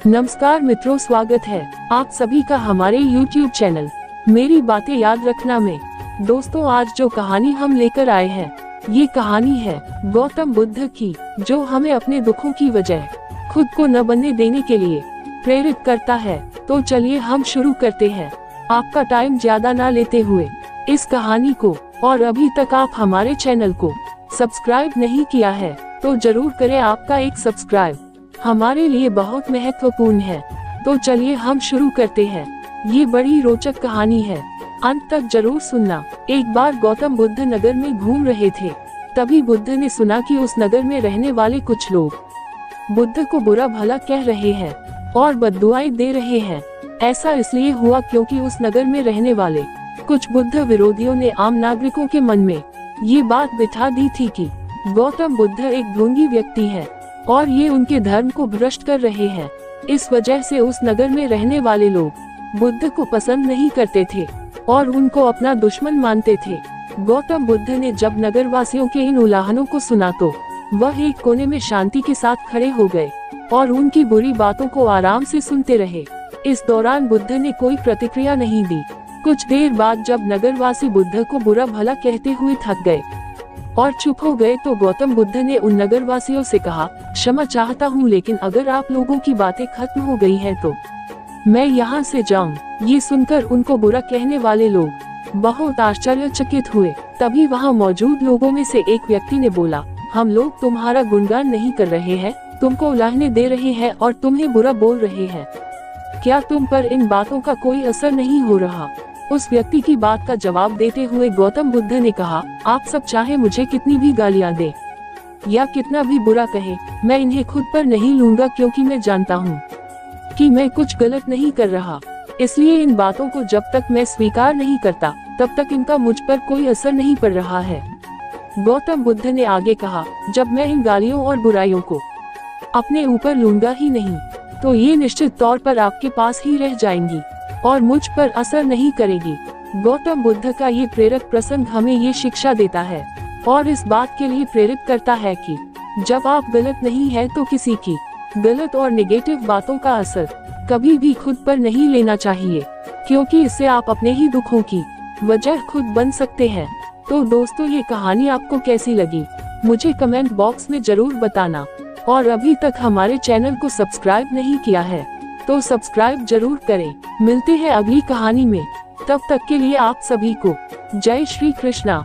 नमस्कार मित्रों, स्वागत है आप सभी का हमारे YouTube चैनल मेरी बातें याद रखना में। दोस्तों, आज जो कहानी हम लेकर आए हैं ये कहानी है गौतम बुद्ध की, जो हमें अपने दुखों की वजह खुद को न बनने देने के लिए प्रेरित करता है। तो चलिए हम शुरू करते हैं, आपका टाइम ज्यादा ना लेते हुए इस कहानी को। और अभी तक आप हमारे चैनल को सब्सक्राइब नहीं किया है तो जरूर करें, आपका एक सब्सक्राइब हमारे लिए बहुत महत्वपूर्ण है। तो चलिए हम शुरू करते हैं। ये बड़ी रोचक कहानी है, अंत तक जरूर सुनना। एक बार गौतम बुद्ध नगर में घूम रहे थे, तभी बुद्ध ने सुना कि उस नगर में रहने वाले कुछ लोग बुद्ध को बुरा भला कह रहे हैं और बद्दुआएं दे रहे हैं। ऐसा इसलिए हुआ क्योंकि उस नगर में रहने वाले कुछ बुद्ध विरोधियों ने आम नागरिकों के मन में ये बात बिठा दी थी कि गौतम बुद्ध एक ढोंगी व्यक्ति है और ये उनके धर्म को भ्रष्ट कर रहे हैं। इस वजह से उस नगर में रहने वाले लोग बुद्ध को पसंद नहीं करते थे और उनको अपना दुश्मन मानते थे। गौतम बुद्ध ने जब नगरवासियों के इन उलाहनों को सुना तो वह एक कोने में शांति के साथ खड़े हो गए और उनकी बुरी बातों को आराम से सुनते रहे। इस दौरान बुद्ध ने कोई प्रतिक्रिया नहीं दी। कुछ देर बाद जब नगरवासी बुद्ध को बुरा भला कहते हुए थक गए और चुप हो गए तो गौतम बुद्ध ने उन नगरवासियों से कहा, क्षमा चाहता हूँ, लेकिन अगर आप लोगों की बातें खत्म हो गई हैं तो मैं यहाँ से जाऊँ। ये सुनकर उनको बुरा कहने वाले लोग बहुत आश्चर्यचकित हुए। तभी वहाँ मौजूद लोगों में से एक व्यक्ति ने बोला, हम लोग तुम्हारा गुणगान नहीं कर रहे हैं, तुमको उलाहने दे रहे हैं और तुम्हें बुरा बोल रहे हैं। क्या तुम पर इन बातों का कोई असर नहीं हो रहा? उस व्यक्ति की बात का जवाब देते हुए गौतम बुद्ध ने कहा, आप सब चाहे मुझे कितनी भी गालियां दे या कितना भी बुरा कहे, मैं इन्हें खुद पर नहीं लूंगा, क्योंकि मैं जानता हूँ कि मैं कुछ गलत नहीं कर रहा। इसलिए इन बातों को जब तक मैं स्वीकार नहीं करता तब तक इनका मुझ पर कोई असर नहीं पड़ रहा है। गौतम बुद्ध ने आगे कहा, जब मैं इन गालियों और बुराइयों को अपने ऊपर लूंगा ही नहीं तो ये निश्चित तौर पर आपके पास ही रह जाएंगी और मुझ पर असर नहीं करेगी। गौतम बुद्ध का ये प्रेरक प्रसंग हमें ये शिक्षा देता है और इस बात के लिए प्रेरित करता है कि जब आप गलत नहीं है तो किसी की गलत और नेगेटिव बातों का असर कभी भी खुद पर नहीं लेना चाहिए, क्योंकि इससे आप अपने ही दुखों की वजह खुद बन सकते हैं। तो दोस्तों, ये कहानी आपको कैसी लगी मुझे कमेंट बॉक्स में जरूर बताना। और अभी तक हमारे चैनल को सब्सक्राइब नहीं किया है तो सब्सक्राइब जरूर करें। मिलते हैं अगली कहानी में, तब तक के लिए आप सभी को जय श्री कृष्णा।